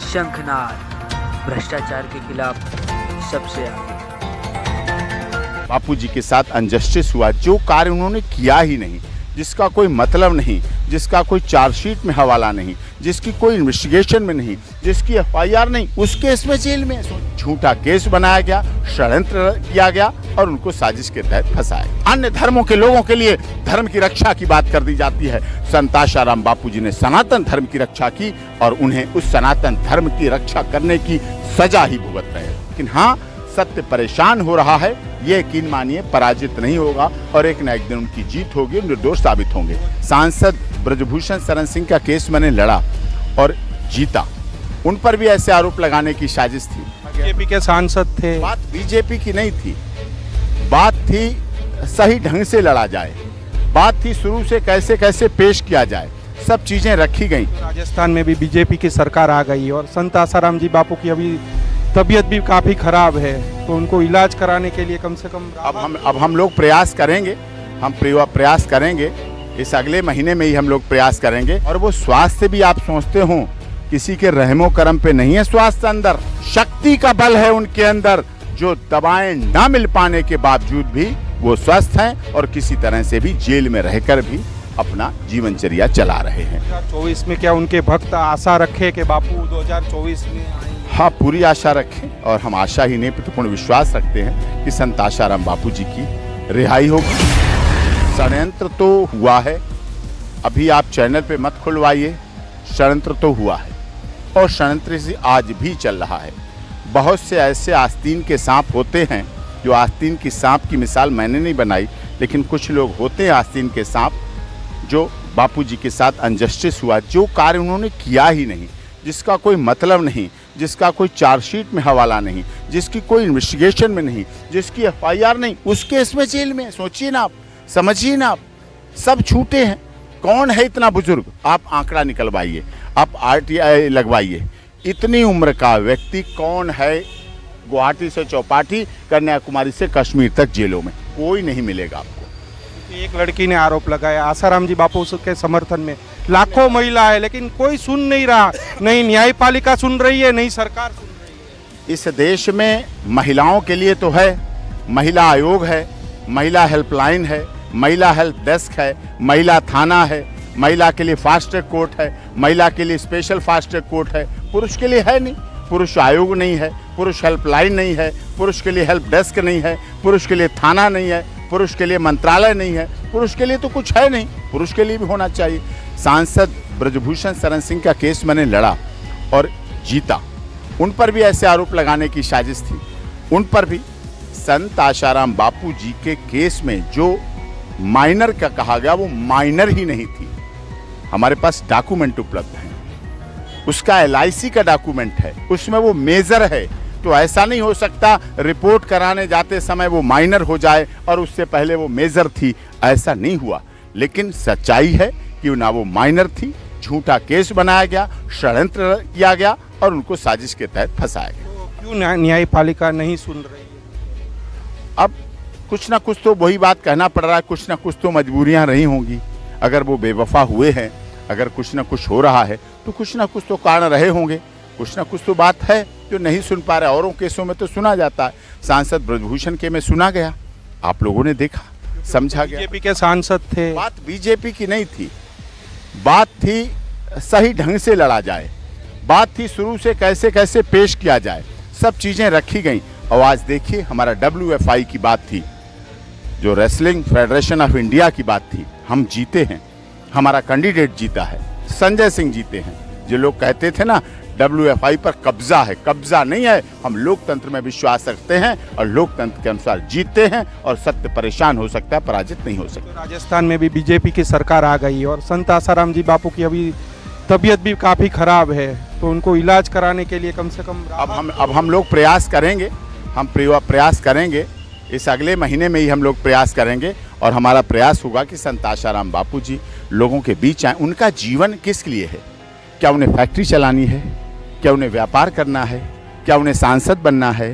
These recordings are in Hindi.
शंखनाद भ्रष्टाचार के खिलाफ सबसे आगे। बापूजी के साथ अनजस्टिस हुआ, जो कार्य उन्होंने किया ही नहीं, जिसका कोई मतलब नहीं, जिसका कोई चार्जशीट में हवाला नहीं, जिसकी कोई इन्वेस्टिगेशन में नहीं, जिसकी एफआईआर नहीं, उस केस में जेल में झूठा केस बनाया गया, षड्यंत्र किया गया और उनको साजिश के तहत फंसाया गया। अन्य धर्मों के लोगों के लिए धर्म की रक्षा की बात कर दी जाती है। संत आशाराम बापूजी ने सनातन धर्म की रक्षा की और उन्हें उस सनातन धर्म की रक्षा करने की सजा ही भुगत रहे। लेकिन हाँ, सत्य परेशान हो रहा है, ये यकीन मानिए पराजित नहीं होगा और एक न एक दिन उनकी जीत होगी, निर्दोष साबित होंगे। सांसद ब्रजभूषण शरण सिंह का केस मैंने लड़ा और जीता, उन पर भी ऐसे आरोप लगाने की साजिश थी। बीजेपी के सांसद थे। बात बीजेपी की नहीं थी, बात थी सही ढंग से लड़ा जाए, बात थी शुरू से कैसे कैसे पेश किया जाए, सब चीजें रखी गई। राजस्थान में भी बीजेपी की सरकार आ गई और संत आसाराम जी बापू की अभी तबीयत भी काफी खराब है, तो उनको इलाज कराने के लिए कम से कम अब हम लोग प्रयास करेंगे, प्रयास करेंगे, इस अगले महीने में ही हम लोग प्रयास करेंगे। और वो स्वास्थ्य भी आप सोचते हो किसी के रहमो करम पे नहीं है, स्वास्थ्य अंदर शक्ति का बल है उनके अंदर, जो दवाएं ना मिल पाने के बावजूद भी वो स्वस्थ हैं और किसी तरह से भी जेल में रहकर भी अपना जीवनचर्या चला रहे हैं। 2024 में क्या उनके भक्त आशा रखे कि बापू 2024 में आएंगे? हाँ, पूरी आशा रखें और हम आशा ही नहीं पूर्ण विश्वास रखते हैं कि संत आशाराम बापू जी की रिहाई होगी। षड्यंत्र तो हुआ है, अभी आप चैनल पे मत खुलवाइए, षड्यंत्र तो हुआ है और षड्यंत्र से आज भी चल रहा है। बहुत से ऐसे आस्तीन के सांप होते हैं, जो आस्तीन की सांप की मिसाल मैंने नहीं बनाई, लेकिन कुछ लोग होते हैं आस्तीन के सांप, जो बापूजी के साथ अनजस्टिस हुआ, जो कार्य उन्होंने किया ही नहीं, जिसका कोई मतलब नहीं, जिसका कोई चार्जशीट में हवाला नहीं, जिसकी कोई इन्वेस्टिगेशन में नहीं, जिसकी एफआईआर नहीं, उस केस में जेल में। सोचिए ना आप, समझिए ना आप, सब छूटे हैं। कौन है इतना बुजुर्ग? आप आंकड़ा निकलवाइए, आप आरटीआई लगवाइए, इतनी उम्र का व्यक्ति कौन है? गुवाहाटी से चौपाटी, कन्याकुमारी से कश्मीर तक जेलों में कोई नहीं मिलेगा आपको। एक लड़की ने आरोप लगाया आसाराम जी बापू के समर्थन में, लाखों महिला है लेकिन कोई सुन नहीं रहा, नहीं न्यायपालिका सुन रही है, नहीं सरकार सुन रही है। इस देश में महिलाओं के लिए तो है महिला आयोग है, महिला हेल्पलाइन है, महिला हेल्प डेस्क है, महिला थाना है, महिला के लिए फास्ट ट्रैक कोर्ट है, महिला के लिए स्पेशल फास्ट ट्रैक कोर्ट है। पुरुष के लिए है नहीं, पुरुष आयोग नहीं है, पुरुष हेल्पलाइन नहीं है, पुरुष के लिए हेल्प डेस्क नहीं है, पुरुष के लिए थाना नहीं है, पुरुष के लिए मंत्रालय नहीं है, पुरुष के लिए तो कुछ है नहीं, पुरुष के लिए भी होना चाहिए। सांसद ब्रजभूषण शरण सिंह का केस मैंने लड़ा और जीता, उन पर भी ऐसे आरोप लगाने की साजिश थी। उन पर भी संत आशाराम बापू जी के केस में जो माइनर का कहा गया, वो माइनर ही नहीं थी। हमारे पास डॉक्यूमेंट उपलब्ध हैं, उसका LIC का डॉक्यूमेंट है, उसमें वो मेजर है। तो ऐसा नहीं हो सकता रिपोर्ट कराने जाते समय वो माइनर हो जाए और उससे पहले वो मेजर थी, ऐसा नहीं हुआ। लेकिन सच्चाई है कि ना वो माइनर थी, झूठा केस बनाया गया, षड्यंत्र किया गया और उनको साजिश के तहत फंसाया गया। तो क्यों न्यायपालिका नहीं सुन रही है? अब कुछ ना कुछ तो वही बात कहना पड़ रहा है, कुछ ना कुछ तो मजबूरियां रही होंगी। अगर वो बेवफा हुए हैं, अगर कुछ ना कुछ हो रहा है तो कुछ ना कुछ तो कारण रहे होंगे, कुछ ना कुछ तो बात है जो नहीं सुन पा रहे। औरों केसों में तो सुना जाता है, सांसद ब्रजभूषण के में सुना गया, आप लोगों ने देखा, समझा गया। बीजेपी के सांसद थे। बात बीजेपी की नहीं थी, बात थी सही ढंग से लड़ा जाए, बात थी शुरू से कैसे कैसे पेश किया जाए, सब चीजें रखी गई। और आज देखिए, हमारा WFI की बात थी, जो रेसलिंग फेडरेशन ऑफ इंडिया की बात थी, हम जीते हैं, हमारा कैंडिडेट जीता है, संजय सिंह जीते हैं। जो लोग कहते थे ना WFI पर कब्जा है, कब्जा नहीं है। हम लोकतंत्र में विश्वास रखते हैं और लोकतंत्र के अनुसार जीतते हैं और सत्य परेशान हो सकता है, पराजित नहीं हो सकता। राजस्थान में भी बीजेपी की सरकार आ गई और संत आसाराम जी बापू की अभी तबीयत भी काफी खराब है, तो उनको इलाज कराने के लिए कम से कम अब हम लोग प्रयास करेंगे, प्रयास करेंगे, इस अगले महीने में ही हम लोग प्रयास करेंगे और हमारा प्रयास होगा कि संत आशाराम बापू जी लोगों के बीच आए। उनका जीवन किस लिए है? क्या उन्हें फैक्ट्री चलानी है? क्या उन्हें व्यापार करना है? क्या उन्हें सांसद बनना है?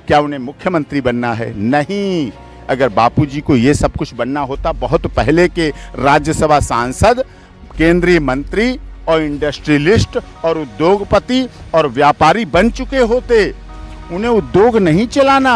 क्या उन्हें मुख्यमंत्री बनना है? नहीं। अगर बापूजी को ये सब कुछ बनना होता, बहुत पहले के राज्यसभा सांसद, केंद्रीय मंत्री और इंडस्ट्रियलिस्ट और उद्योगपति और व्यापारी बन चुके होते। उन्हें उद्योग नहीं चलाना,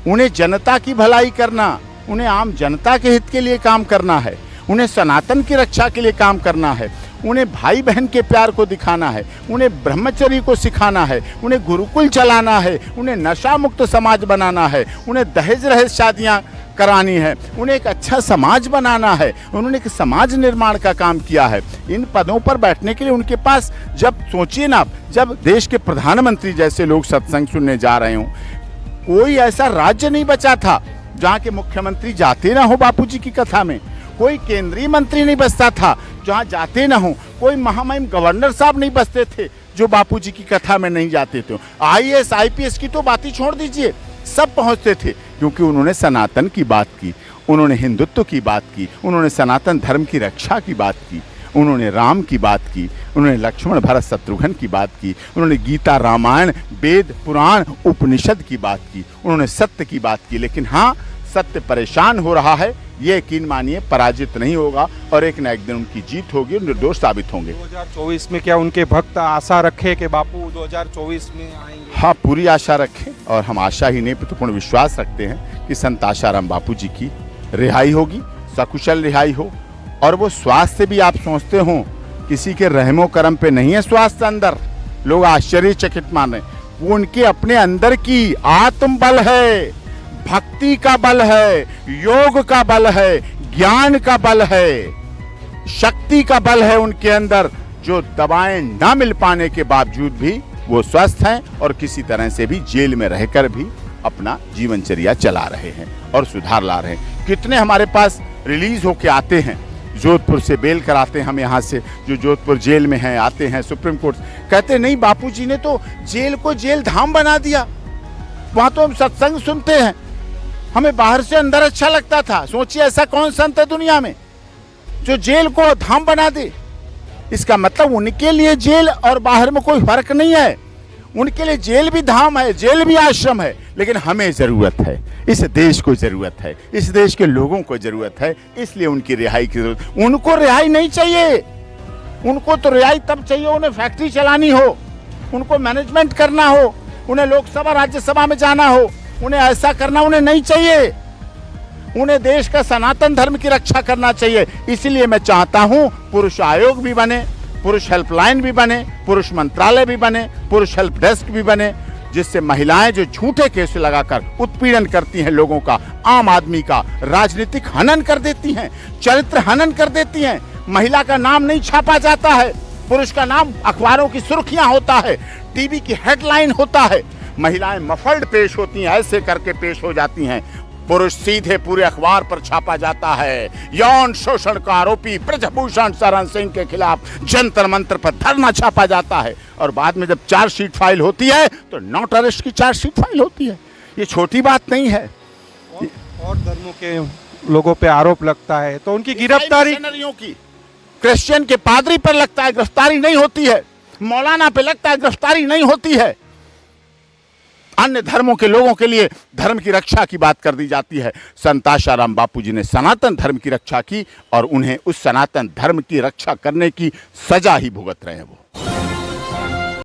उन्हें जनता की भलाई करना, उन्हें आम जनता के हित के लिए काम करना है, उन्हें सनातन की रक्षा के लिए काम करना है, उन्हें भाई बहन के प्यार को दिखाना है, उन्हें ब्रह्मचर्य को सिखाना है, उन्हें गुरुकुल चलाना है, उन्हें नशा मुक्त समाज बनाना है, उन्हें दहेज रहित शादियां करानी है, उन्हें एक अच्छा समाज बनाना है। उन्होंने एक समाज निर्माण का काम किया है। इन पदों पर बैठने के लिए उनके पास, जब सोचिए ना, जब देश के प्रधानमंत्री जैसे लोग सत्संग सुनने जा रहे हों, कोई ऐसा राज्य नहीं बचा था जहाँ के मुख्यमंत्री जाते ना हो बापूजी की कथा में, कोई केंद्रीय मंत्री नहीं बसता था जहाँ जाते ना हो, कोई महामहिम गवर्नर साहब नहीं बसते थे जो बापूजी की कथा में नहीं जाते थे। IAS IPS की तो बात ही छोड़ दीजिए, सब पहुंचते थे, क्योंकि उन्होंने सनातन की बात की, उन्होंने हिंदुत्व की बात की, उन्होंने सनातन धर्म की रक्षा की बात की, उन्होंने राम की बात की, उन्होंने लक्ष्मण भरत शत्रुघ्न की बात की, उन्होंने गीता रामायण वेद पुराण उपनिषद की बात की, उन्होंने सत्य की बात की। लेकिन हाँ, सत्य परेशान हो रहा है, ये यकीन मानिए पराजित नहीं होगा और एक न एक दिन उनकी जीत होगी, निर्दोष साबित होंगे। 2024 में क्या उनके भक्त आशा रखे कि बापू 2024 में आएंगे? हाँ, पूरी आशा रखें, और हम आशा ही नहीं तो पूर्ण विश्वास रखते हैं कि संत आशाराम बापू जी की रिहाई होगी, सकुशल रिहाई हो। और वो स्वास्थ्य भी आप सोचते हो किसी के रहमो करम पे नहीं है स्वास्थ्य अंदर, लोग आश्चर्यचकित माने, वो उनके अपने अंदर की आत्म बल है, भक्ति का बल है, योग का बल है, ज्ञान का बल है, शक्ति का बल है उनके अंदर, जो दवाएं ना मिल पाने के बावजूद भी वो स्वस्थ हैं और किसी तरह से भी जेल में रहकर भी अपना जीवनचर्या चला रहे हैं और सुधार ला रहे हैं। कितने हमारे पास रिलीज होके आते हैं, जोधपुर से बेल कराते हैं हम यहाँ से, जो जोधपुर जेल में हैं, आते हैं सुप्रीम कोर्ट, कहते नहीं बापूजी ने तो जेल को जेल धाम बना दिया, वहां तो हम सत्संग सुनते हैं, हमें बाहर से अंदर अच्छा लगता था। सोचिए ऐसा कौन संत है दुनिया में जो जेल को धाम बना दे। इसका मतलब उनके लिए जेल और बाहर में कोई फर्क नहीं है, उनके लिए जेल भी धाम है, जेल भी आश्रम है। लेकिन हमें जरूरत है, इस देश को जरूरत है, इस देश के लोगों को जरूरत है, इसलिए उनकी रिहाई की जरूरत। उनको रिहाई नहीं चाहिए, उनको तो रिहाई तब चाहिए उन्हें फैक्ट्री चलानी हो, उनको मैनेजमेंट करना हो, उन्हें लोकसभा राज्यसभा में जाना हो, उन्हें ऐसा करना उन्हें नहीं चाहिए। उन्हें देश का सनातन धर्म की रक्षा करना चाहिए। इसलिए मैं चाहता हूं पुरुष आयोग भी बने, पुरुष हेल्पलाइन भी बने, पुरुष मंत्रालय भी बने, पुरुष हेल्प डेस्क भी बने, जिससे महिलाएं जो झूठे केस लगाकर उत्पीड़न करती हैं लोगों का, आम आदमी का, राजनीतिक हनन कर देती हैं, चरित्र हनन कर देती हैं, महिला का नाम नहीं छापा जाता है, पुरुष का नाम अखबारों की सुर्खियां होता है, टीवी की हेडलाइन होता है, महिलाएं मफल्ड पेश होती हैं, ऐसे करके पेश हो जाती हैं, पुरुष सीधे पूरे अखबार पर छापा जाता है। यौन शोषण का आरोपी ब्रजभूषण शरण सिंह के खिलाफ जंतर मंतर पर धरना छापा जाता है, और बाद में जब चार्जशीट फाइल होती है तो नॉट अरेस्ट की चार्जशीट फाइल होती है। ये छोटी बात नहीं है। और धर्मों के लोगों पे आरोप लगता है तो उनकी गिरफ्तारी, की क्रिश्चियन के पादरी पर लगता है गिरफ्तारी नहीं होती है, मौलाना पे लगता है गिरफ्तारी नहीं होती है, अन्य धर्मों के लोगों के लिए धर्म की रक्षा की बात कर दी जाती है। संत आशाराम बापू जी ने सनातन धर्म की रक्षा की और उन्हें उस सनातन धर्म की रक्षा करने की सजा ही भुगत रहे हैं वो।